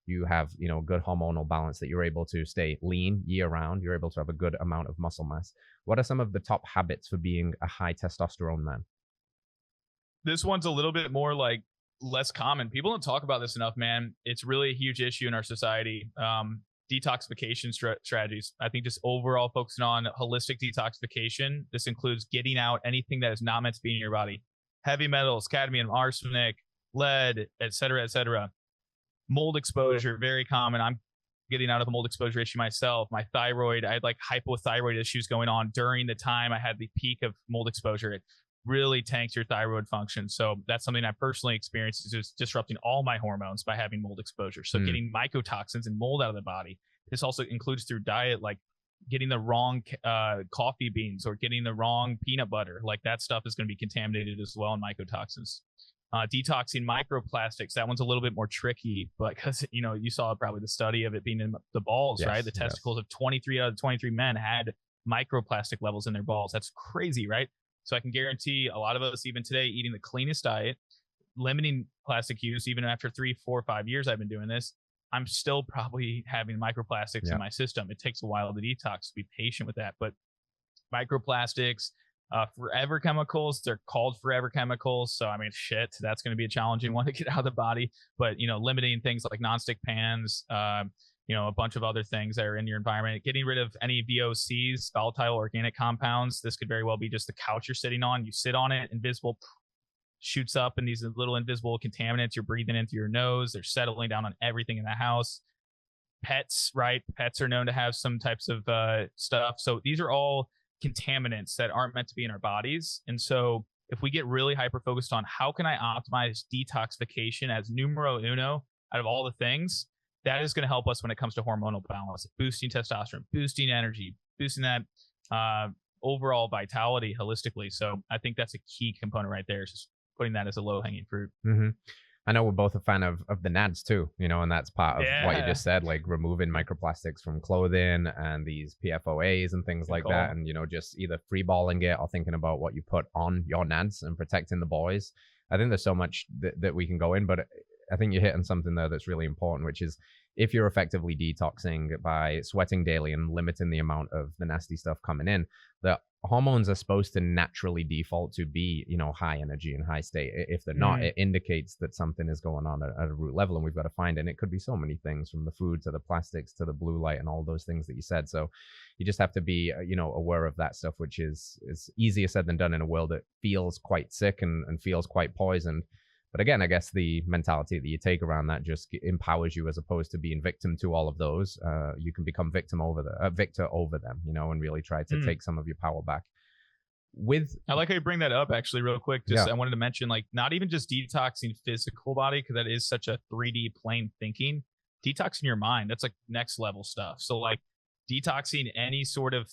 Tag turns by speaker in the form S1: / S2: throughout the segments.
S1: you have, good hormonal balance, that you're able to stay lean year round, you're able to have a good amount of muscle mass. What are some of the top habits for being a high testosterone man?
S2: This one's a little bit more like less common. People don't talk about this enough, man. It's really a huge issue in our society. Detoxification strategies. I think just overall focusing on holistic detoxification. This includes getting out anything that is not meant to be in your body. Heavy metals, cadmium, arsenic, lead, et cetera, mold exposure, very common. I'm getting out of the mold exposure issue myself. My thyroid, I had like hypothyroid issues going on during the time I had the peak of mold exposure. It really tanks your thyroid function. So that's something I personally experienced, is just disrupting all my hormones by having mold exposure. So getting mycotoxins and mold out of the body. This also includes through diet, like getting the wrong coffee beans or getting the wrong peanut butter. Like that stuff is going to be contaminated as well in mycotoxins. Detoxing microplastics, that one's a little bit more tricky, but because you saw probably the study of it being in the balls,
S1: Yes,
S2: right? The testicles of 23 out of 23 men had microplastic levels in their balls. That's crazy, right? So I can guarantee a lot of us, even today, eating the cleanest diet, limiting plastic use, even after 3, 4, 5 years I've been doing this, I'm still probably having microplastics in my system. It takes a while to detox. Be patient with that. But microplastics, forever chemicals, they're called forever chemicals. So, I mean, shit, that's going to be a challenging one to get out of the body. But, limiting things like nonstick pans, a bunch of other things that are in your environment, getting rid of any VOCs, volatile organic compounds. This could very well be just the couch you're sitting on. You sit on it, invisible shoots up, and these little invisible contaminants you're breathing in through your nose. They're settling down on everything in the house. Pets, right? Pets are known to have some types of stuff. So these are all contaminants that aren't meant to be in our bodies. And so if we get really hyper focused on how can I optimize detoxification as numero uno out of all the things, that is going to help us when it comes to hormonal balance, boosting testosterone, boosting energy, boosting that overall vitality holistically. So I think that's a key component right there, is just putting that as a low hanging fruit.
S1: I know we're both a fan of the NADs too, and that's part of what you just said, like removing microplastics from clothing and these PFOAs and things like that. And, just either freeballing it or thinking about what you put on your NADs and protecting the boys. I think there's so much that we can go in, but I think you're hitting something there that's really important, which is if you're effectively detoxing by sweating daily and limiting the amount of the nasty stuff coming in, the hormones are supposed to naturally default to be, high energy and high state. If they're not, it indicates that something is going on at a root level, and we've got to find it. And it could be so many things, from the food to the plastics to the blue light and all those things that you said. So you just have to be, aware of that stuff, which is easier said than done in a world that feels quite sick and feels quite poisoned. But again, I guess the mentality that you take around that just empowers you, as opposed to being victim to all of those. You can become victor over them, and really try to take some of your power back.
S2: I like how you bring that up, actually, real quick. I wanted to mention, like, not even just detoxing physical body, because that is such a 3D plane thinking. Detoxing your mind, that's like next level stuff. So like detoxing any sort of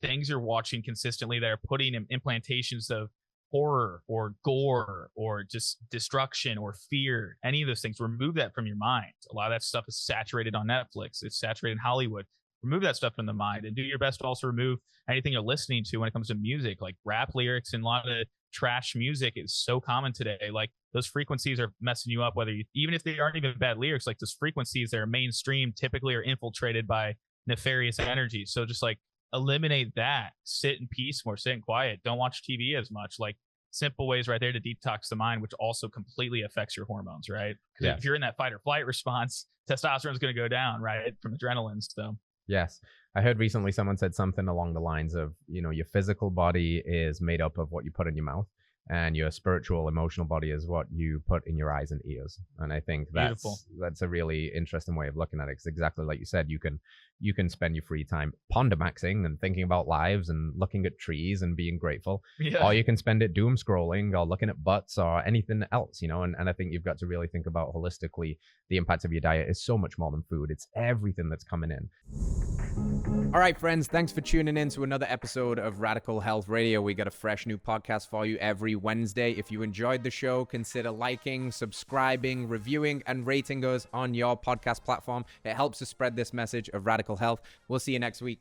S2: things you're watching consistently that are putting in implantations of horror or gore or just destruction or fear, any of those things, remove that from your mind. A lot of that stuff is saturated on Netflix. It's saturated in Hollywood. Remove that stuff from the mind, and do your best to also remove anything you're listening to when it comes to music, like rap lyrics and a lot of trash music is so common today. Like those frequencies are messing you up, even if they aren't even bad lyrics, like those frequencies that are mainstream typically are infiltrated by nefarious energies. So just like eliminate that, sit in peace more, sit in quiet, don't watch TV as much. Like simple ways right there to detox the mind, which also completely affects your hormones, right? Because if you're in that fight or flight response, testosterone is going to go down, right, from adrenaline. So
S1: yes, I heard recently someone said something along the lines of, your physical body is made up of what you put in your mouth, and your spiritual, emotional body is what you put in your eyes and ears. And I think that's a really interesting way of looking at it. Because exactly like you said, you can spend your free time ponder maxing and thinking about lives and looking at trees and being grateful, or you can spend it doom scrolling or looking at butts or anything else, and I think you've got to really think about holistically. The impact of your diet is so much more than food. It's everything that's coming in. All right, friends, thanks for tuning in to another episode of Radical Health Radio. We got a fresh new podcast for you every Wednesday. If you enjoyed the show, consider liking, subscribing, reviewing, and rating us on your podcast platform. It helps to spread this message of radical health. We'll see you next week.